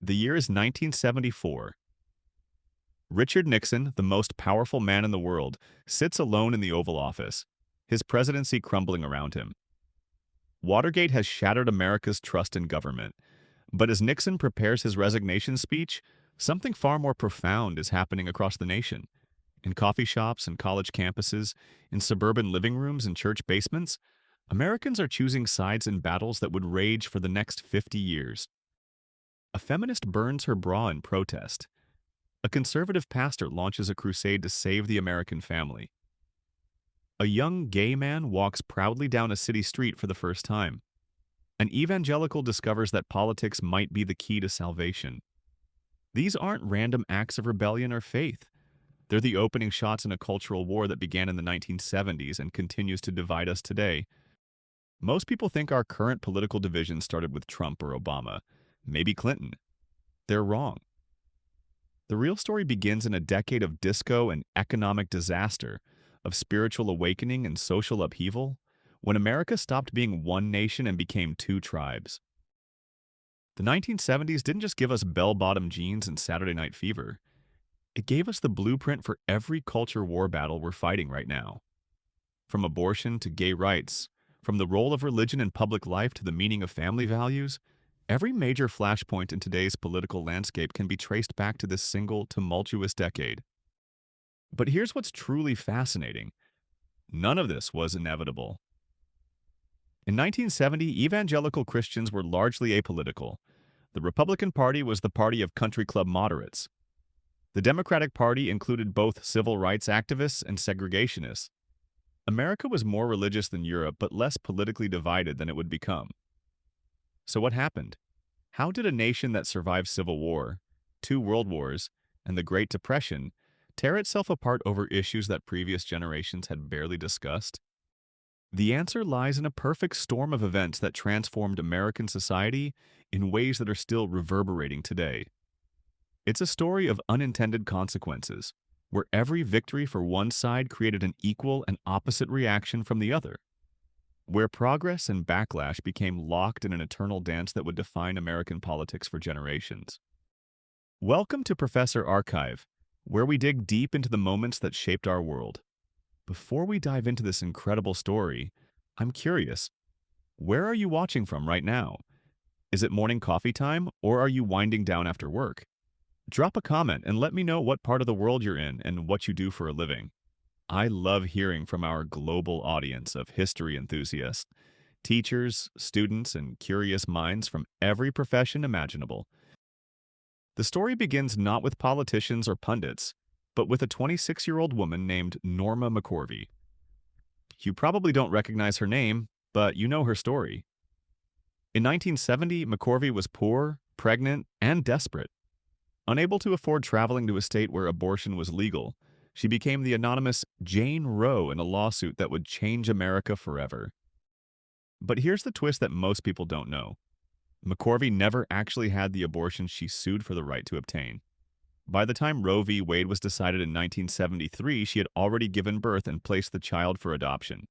The year is 1974. Richard Nixon, the most powerful man in the world, sits alone in the Oval Office, his presidency crumbling around him. Watergate has shattered America's trust in government, but as Nixon prepares his resignation speech, something far more profound is happening across the nation. In coffee shops and college campuses, in suburban living rooms and church basements, Americans are choosing sides in battles that would rage for the next 50 years. A feminist burns her bra in protest. A conservative pastor launches a crusade to save the American family. A young gay man walks proudly down a city street for the first time. An evangelical discovers that politics might be the key to salvation. These aren't random acts of rebellion or faith. They're the opening shots in a cultural war that began in the 1970s and continues to divide us today. Most people think our current political division started with Trump or Obama, maybe Clinton. They're wrong. The real story begins in a decade of disco and economic disaster, of spiritual awakening and social upheaval, when America stopped being one nation and became two tribes. The 1970s didn't just give us bell-bottom jeans and Saturday Night Fever. It gave us the blueprint for every culture war battle we're fighting right now. From abortion to gay rights, from the role of religion in public life to the meaning of family values, every major flashpoint in today's political landscape can be traced back to this single tumultuous decade. But here's what's truly fascinating. None of this was inevitable. In 1970, evangelical Christians were largely apolitical. The Republican Party was the party of country club moderates. The Democratic Party included both civil rights activists and segregationists. America was more religious than Europe, but less politically divided than it would become. So what happened? How did a nation that survived civil war, 2 world wars, and the Great Depression tear itself apart over issues that previous generations had barely discussed? The answer lies in a perfect storm of events that transformed American society in ways that are still reverberating today. It's a story of unintended consequences, where every victory for one side created an equal and opposite reaction from the other, where progress and backlash became locked in an eternal dance that would define American politics for generations. Welcome to Professor Archive, where we dig deep into the moments that shaped our world. Before we dive into this incredible story, I'm curious, where are you watching from right now? Is it morning coffee time, or are you winding down after work? Drop a comment and let me know what part of the world you're in and what you do for a living. I love hearing from our global audience of history enthusiasts, teachers, students, and curious minds from every profession imaginable. The story begins not with politicians or pundits, but with a 26-year-old woman named Norma McCorvey. You probably don't recognize her name, but you know her story. In 1970, McCorvey was poor, pregnant, and desperate. Unable to afford traveling to a state where abortion was legal, she became the anonymous Jane Roe in a lawsuit that would change America forever. But here's the twist that most people don't know. McCorvey never actually had the abortion she sued for the right to obtain. By the time Roe v. Wade was decided in 1973, she had already given birth and placed the child for adoption.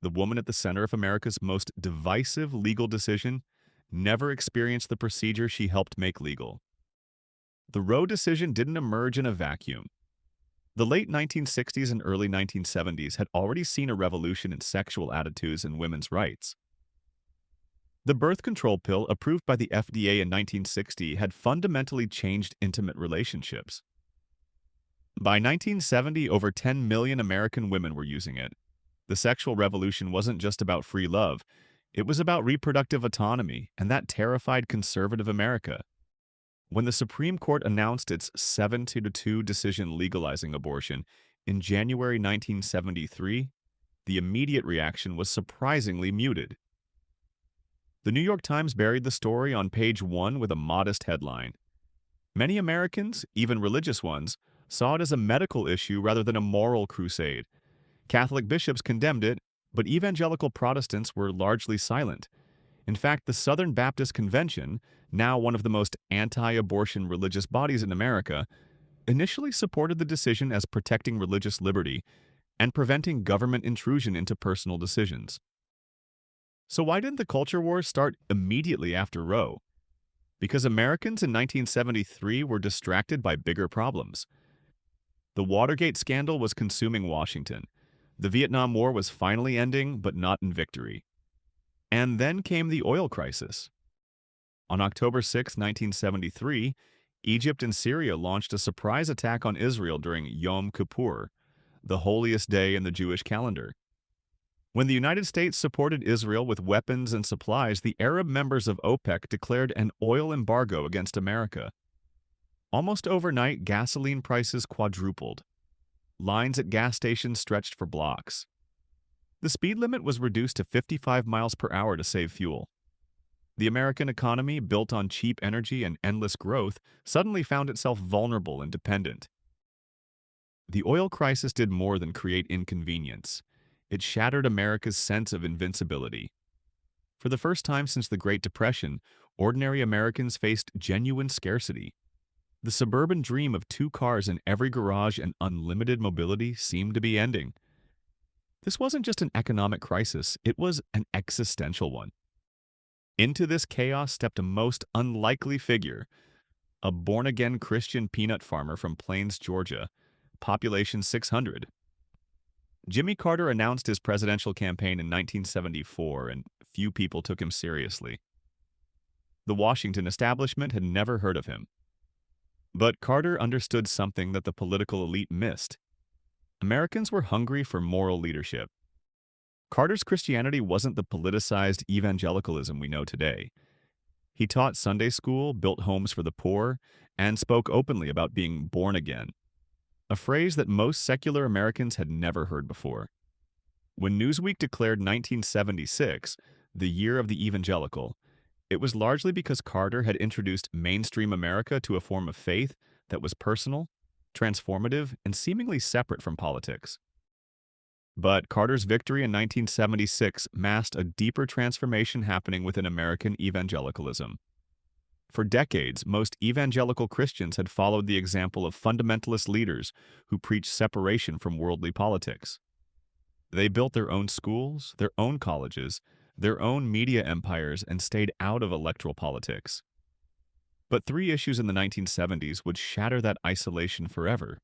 The woman at the center of America's most divisive legal decision never experienced the procedure she helped make legal. The Roe decision didn't emerge in a vacuum. The late 1960s and early 1970s had already seen a revolution in sexual attitudes and women's rights. The birth control pill approved by the FDA in 1960 had fundamentally changed intimate relationships. By 1970, over 10 million American women were using it. The sexual revolution wasn't just about free love, it was about reproductive autonomy, and that terrified conservative America. When the Supreme Court announced its 7-2 decision legalizing abortion in January 1973, the immediate reaction was surprisingly muted. The New York Times buried the story on page 1 with a modest headline. Many Americans, even religious ones, saw it as a medical issue rather than a moral crusade. Catholic bishops condemned it, but evangelical Protestants were largely silent. In fact, the Southern Baptist Convention, now one of the most anti-abortion religious bodies in America, initially supported the decision as protecting religious liberty and preventing government intrusion into personal decisions. So why didn't the culture wars start immediately after Roe? Because Americans in 1973 were distracted by bigger problems. The Watergate scandal was consuming Washington. The Vietnam War was finally ending, but not in victory. And then came the oil crisis. On October 6, 1973, Egypt and Syria launched a surprise attack on Israel during Yom Kippur, the holiest day in the Jewish calendar. When the United States supported Israel with weapons and supplies, the Arab members of OPEC declared an oil embargo against America. Almost overnight, gasoline prices quadrupled. Lines at gas stations stretched for blocks. The speed limit was reduced to 55 miles per hour to save fuel. The American economy, built on cheap energy and endless growth, suddenly found itself vulnerable and dependent. The oil crisis did more than create inconvenience. It shattered America's sense of invincibility. For the first time since the Great Depression, ordinary Americans faced genuine scarcity. The suburban dream of 2 cars in every garage and unlimited mobility seemed to be ending. This wasn't just an economic crisis, it was an existential one. Into this chaos stepped a most unlikely figure, a born-again Christian peanut farmer from Plains, Georgia, population 600. Jimmy Carter announced his presidential campaign in 1974, and few people took him seriously. The Washington establishment had never heard of him. But Carter understood something that the political elite missed. Americans were hungry for moral leadership. Carter's Christianity wasn't the politicized evangelicalism we know today. He taught Sunday school, built homes for the poor, and spoke openly about being born again, a phrase that most secular Americans had never heard before. When Newsweek declared 1976 the year of the evangelical, it was largely because Carter had introduced mainstream America to a form of faith that was personal, transformative, and seemingly separate from politics. But Carter's victory in 1976 masked a deeper transformation happening within American evangelicalism. For decades, most evangelical Christians had followed the example of fundamentalist leaders who preached separation from worldly politics. They built their own schools, their own colleges, their own media empires, and stayed out of electoral politics. But 3 issues in the 1970s would shatter that isolation forever.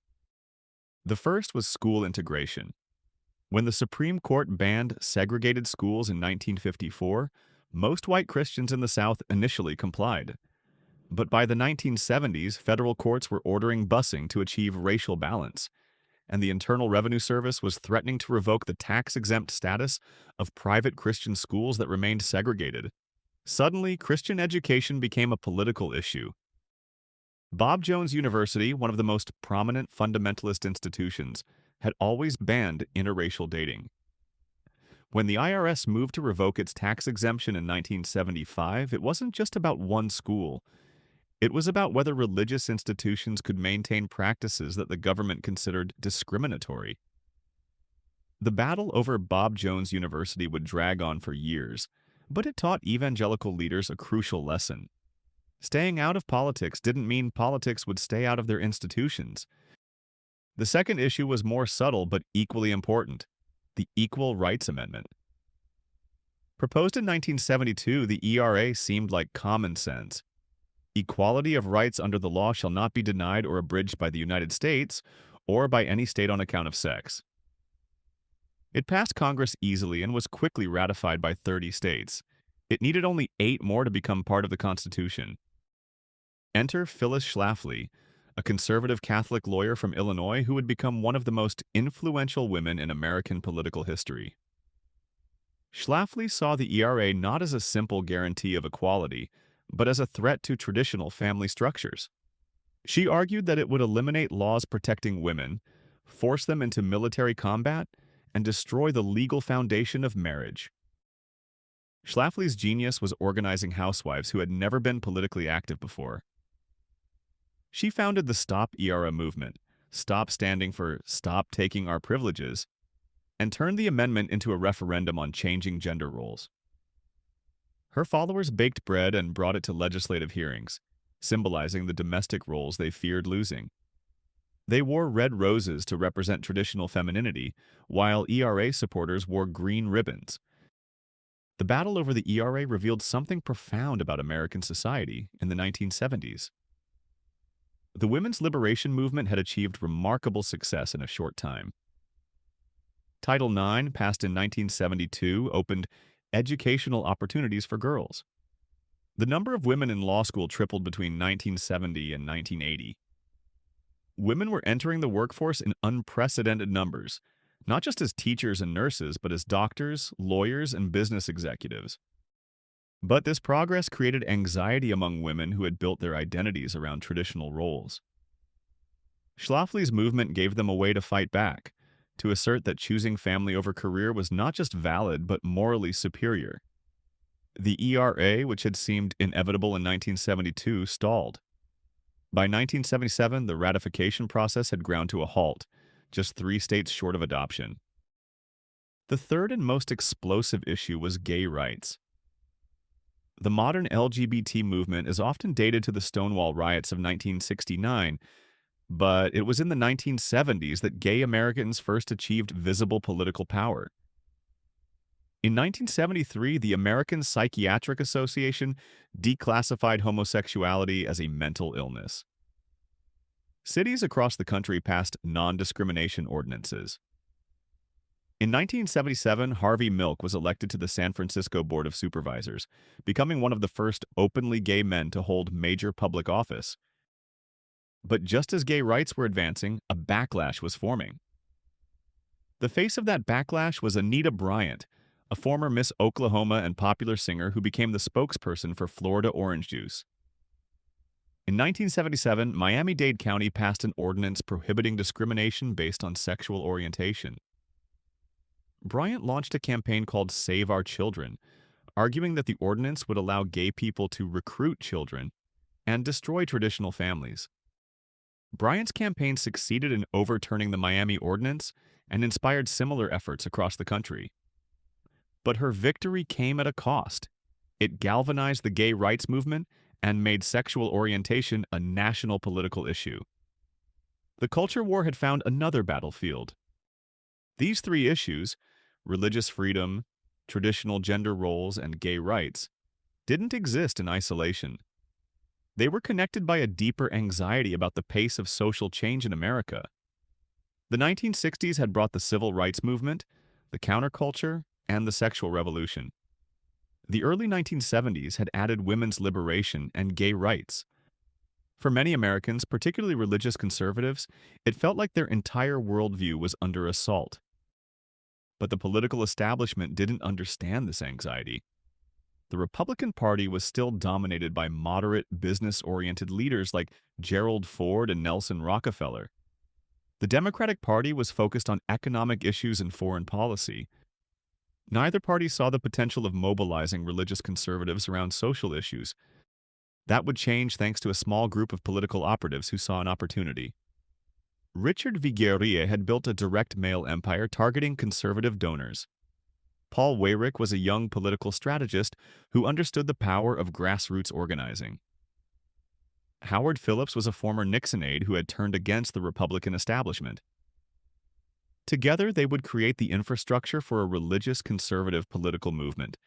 The first was school integration. When the Supreme Court banned segregated schools in 1954, most white Christians in the South initially complied. But by the 1970s, federal courts were ordering busing to achieve racial balance, and the Internal Revenue Service was threatening to revoke the tax-exempt status of private Christian schools that remained segregated. Suddenly, Christian education became a political issue. Bob Jones University, one of the most prominent fundamentalist institutions, had always banned interracial dating. When the IRS moved to revoke its tax exemption in 1975, it wasn't just about one school. It was about whether religious institutions could maintain practices that the government considered discriminatory. The battle over Bob Jones University would drag on for years, but it taught evangelical leaders a crucial lesson. Staying out of politics didn't mean politics would stay out of their institutions. The second issue was more subtle but equally important: the Equal Rights Amendment. Proposed in 1972, the ERA seemed like common sense. Equality of rights under the law shall not be denied or abridged by the United States or by any state on account of sex. It passed Congress easily and was quickly ratified by 30 states. It needed only 8 more to become part of the Constitution. Enter Phyllis Schlafly, a conservative Catholic lawyer from Illinois who would become one of the most influential women in American political history. Schlafly saw the ERA not as a simple guarantee of equality, but as a threat to traditional family structures. She argued that it would eliminate laws protecting women, force them into military combat, and destroy the legal foundation of marriage. Schlafly's genius was organizing housewives who had never been politically active before. She founded the Stop ERA movement, STOP standing for Stop Taking Our Privileges, and turned the amendment into a referendum on changing gender roles. Her followers baked bread and brought it to legislative hearings, symbolizing the domestic roles they feared losing. They wore red roses to represent traditional femininity, while ERA supporters wore green ribbons. The battle over the ERA revealed something profound about American society in the 1970s. The women's liberation movement had achieved remarkable success in a short time. Title IX, passed in 1972, opened educational opportunities for girls. The number of women in law school tripled between 1970 and 1980. Women were entering the workforce in unprecedented numbers, not just as teachers and nurses, but as doctors, lawyers, and business executives. But this progress created anxiety among women who had built their identities around traditional roles. Schlafly's movement gave them a way to fight back, to assert that choosing family over career was not just valid but morally superior. The ERA, which had seemed inevitable in 1972, stalled. By 1977, the ratification process had ground to a halt, just 3 states short of adoption. The third and most explosive issue was gay rights. The modern LGBT movement is often dated to the Stonewall riots of 1969, but it was in the 1970s that gay Americans first achieved visible political power. In 1973, the American Psychiatric Association declassified homosexuality as a mental illness. Cities across the country passed non-discrimination ordinances. In 1977, Harvey Milk was elected to the San Francisco Board of Supervisors, becoming one of the first openly gay men to hold major public office. But just as gay rights were advancing, a backlash was forming. The face of that backlash was Anita Bryant, a former Miss Oklahoma and popular singer who became the spokesperson for Florida orange juice. In 1977, Miami-Dade County passed an ordinance prohibiting discrimination based on sexual orientation. Bryant launched a campaign called Save Our Children, arguing that the ordinance would allow gay people to recruit children and destroy traditional families. Bryant's campaign succeeded in overturning the Miami ordinance and inspired similar efforts across the country. But her victory came at a cost. It galvanized the gay rights movement and made sexual orientation a national political issue. The culture war had found another battlefield. These 3 issues, religious freedom, traditional gender roles, and gay rights, didn't exist in isolation. They were connected by a deeper anxiety about the pace of social change in America. The 1960s had brought the civil rights movement, the counterculture, and the sexual revolution. The early 1970s had added women's liberation and gay rights. For many Americans, particularly religious conservatives, it felt like their entire worldview was under assault. But the political establishment didn't understand this anxiety. The Republican Party was still dominated by moderate, business-oriented leaders like Gerald Ford and Nelson Rockefeller. The Democratic Party was focused on economic issues and foreign policy. Neither party saw the potential of mobilizing religious conservatives around social issues. That would change thanks to a small group of political operatives who saw an opportunity. Richard Viguerie had built a direct mail empire targeting conservative donors. Paul Weyrich was a young political strategist who understood the power of grassroots organizing. Howard Phillips was a former Nixon aide who had turned against the Republican establishment. Together, they would create the infrastructure for a religious conservative political movement.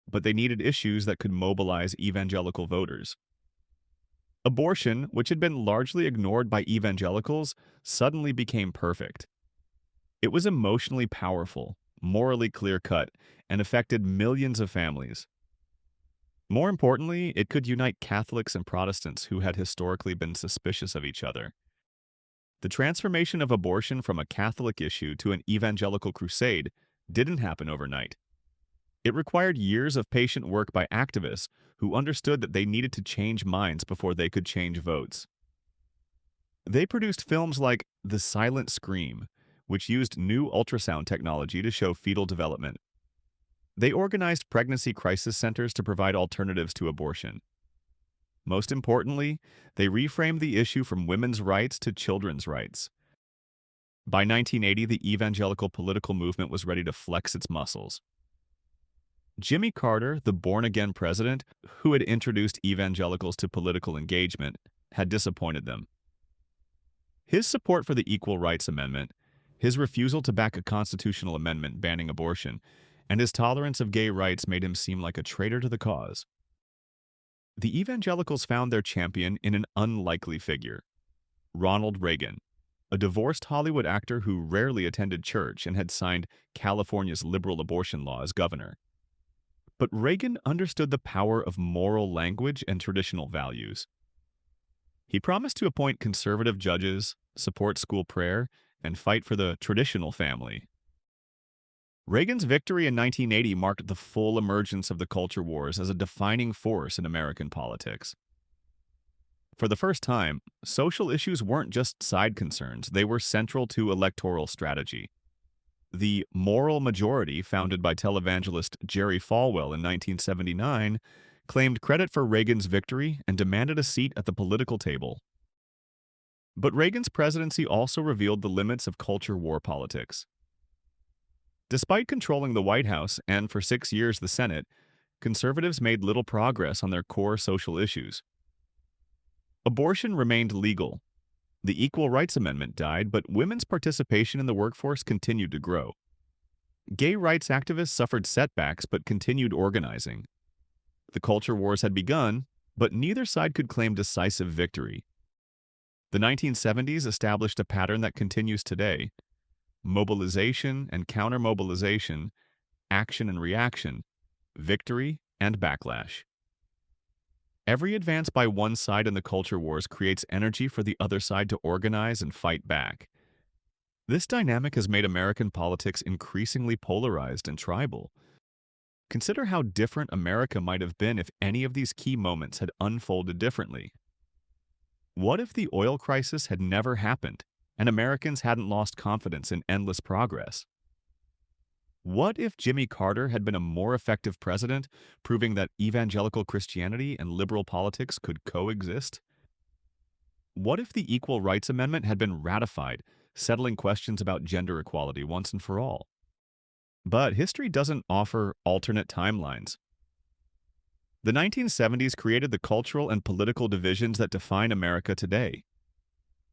But they needed issues that could mobilize evangelical voters. Abortion, which had been largely ignored by evangelicals, suddenly became perfect. It was emotionally powerful, morally clear-cut, and affected millions of families. More importantly, it could unite Catholics and Protestants who had historically been suspicious of each other. The transformation of abortion from a Catholic issue to an evangelical crusade didn't happen overnight. It required years of patient work by activists who understood that they needed to change minds before they could change votes. They produced films like The Silent Scream, which used new ultrasound technology to show fetal development. They organized pregnancy crisis centers to provide alternatives to abortion. Most importantly, they reframed the issue from women's rights to children's rights. By 1980, the evangelical political movement was ready to flex its muscles. Jimmy Carter, the born-again president who had introduced evangelicals to political engagement, had disappointed them. His support for the Equal Rights Amendment, his refusal to back a constitutional amendment banning abortion, and his tolerance of gay rights made him seem like a traitor to the cause. The evangelicals found their champion in an unlikely figure, Ronald Reagan, a divorced Hollywood actor who rarely attended church and had signed California's liberal abortion law as governor. But Reagan understood the power of moral language and traditional values. He promised to appoint conservative judges, support school prayer, and fight for the traditional family. Reagan's victory in 1980 marked the full emergence of the culture wars as a defining force in American politics. For the first time, social issues weren't just side concerns, they were central to electoral strategy. The moral majority, founded by televangelist Jerry Falwell in 1979, claimed credit for Reagan's victory and demanded a seat at the political table. But Reagan's presidency also revealed the limits of culture war politics. Despite controlling the White House and, for 6 years, the Senate, conservatives made little progress on their core social issues. Abortion remained legal. The Equal Rights Amendment died, but women's participation in the workforce continued to grow. Gay rights activists suffered setbacks but continued organizing. The culture wars had begun, but neither side could claim decisive victory. The 1970s established a pattern that continues today: mobilization and counter-mobilization, action and reaction, victory and backlash. Every advance by one side in the culture wars creates energy for the other side to organize and fight back. This dynamic has made American politics increasingly polarized and tribal. Consider how different America might have been if any of these key moments had unfolded differently. What if the oil crisis had never happened and Americans hadn't lost confidence in endless progress? What if Jimmy Carter had been a more effective president, proving that evangelical Christianity and liberal politics could coexist? What if the Equal Rights Amendment had been ratified, settling questions about gender equality once and for all? But history doesn't offer alternate timelines. The 1970s created the cultural and political divisions that define America today.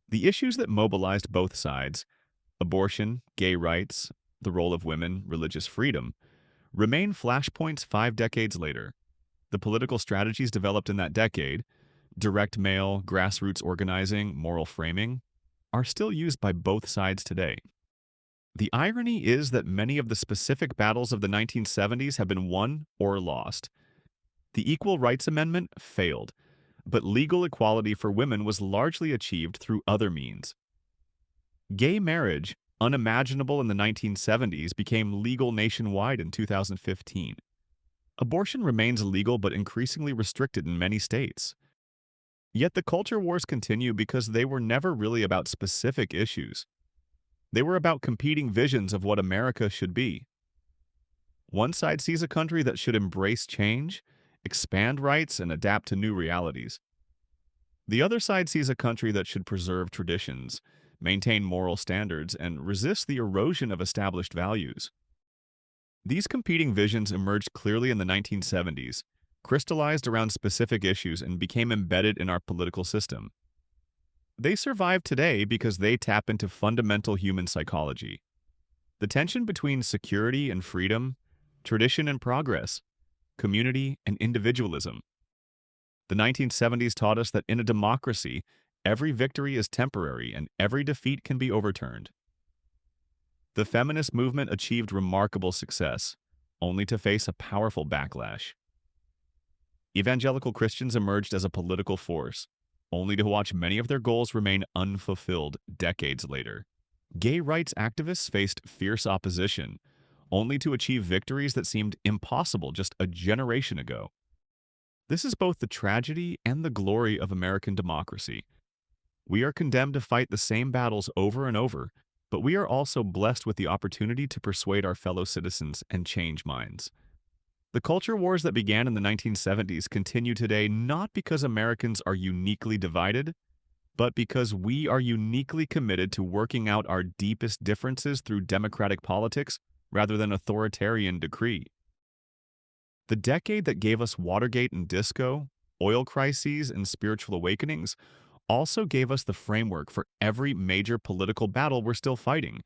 The issues that mobilized both sides, abortion, gay rights, the role of women, religious freedom, remain flashpoints 5 decades later. The political strategies developed in that decade, direct mail, grassroots organizing, moral framing, are still used by both sides today. The irony is that many of the specific battles of the 1970s have been won or lost. The Equal Rights Amendment failed, but legal equality for women was largely achieved through other means. Gay marriage, unimaginable in the 1970s, became legal nationwide in 2015. Abortion remains legal but increasingly restricted in many states. Yet the culture wars continue because they were never really about specific issues. They were about competing visions of what America should be. One side sees a country that should embrace change, expand rights, and adapt to new realities. The other side sees a country that should preserve traditions, maintain moral standards, and resist the erosion of established values. These competing visions emerged clearly in the 1970s, crystallized around specific issues, and became embedded in our political system. They survive today because they tap into fundamental human psychology. The tension between security and freedom, tradition and progress, community and individualism. The 1970s taught us that in a democracy, every victory is temporary and every defeat can be overturned. The feminist movement achieved remarkable success, only to face a powerful backlash. Evangelical Christians emerged as a political force, only to watch many of their goals remain unfulfilled decades later. Gay rights activists faced fierce opposition, only to achieve victories that seemed impossible just a generation ago. This is both the tragedy and the glory of American democracy. We are condemned to fight the same battles over and over, but we are also blessed with the opportunity to persuade our fellow citizens and change minds. The culture wars that began in the 1970s continue today not because Americans are uniquely divided, but because we are uniquely committed to working out our deepest differences through democratic politics rather than authoritarian decree. The decade that gave us Watergate and disco, oil crises, and spiritual awakenings also gave us the framework for every major political battle we're still fighting.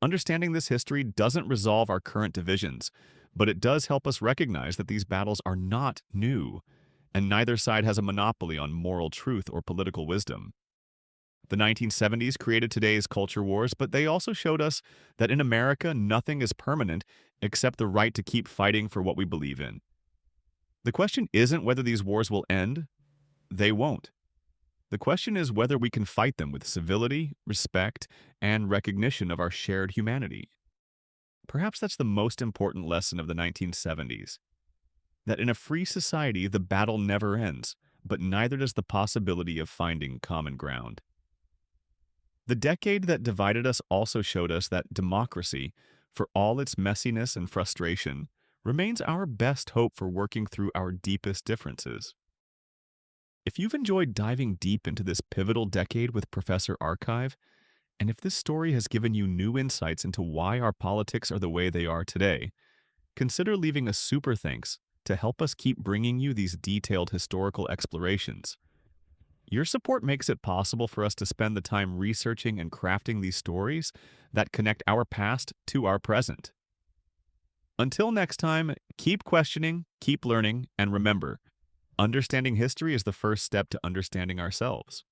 Understanding this history doesn't resolve our current divisions, but it does help us recognize that these battles are not new, and neither side has a monopoly on moral truth or political wisdom. The 1970s created today's culture wars, but they also showed us that in America, nothing is permanent except the right to keep fighting for what we believe in. The question isn't whether these wars will end. They won't. The question is whether we can fight them with civility, respect, and recognition of our shared humanity. Perhaps that's the most important lesson of the 1970s, that in a free society, the battle never ends, but neither does the possibility of finding common ground. The decade that divided us also showed us that democracy, for all its messiness and frustration, remains our best hope for working through our deepest differences. If you've enjoyed diving deep into this pivotal decade with Professor Archive, and if this story has given you new insights into why our politics are the way they are today, consider leaving a super thanks to help us keep bringing you these detailed historical explorations. Your support makes it possible for us to spend the time researching and crafting these stories that connect our past to our present. Until next time, keep questioning, keep learning, and remember, understanding history is the first step to understanding ourselves.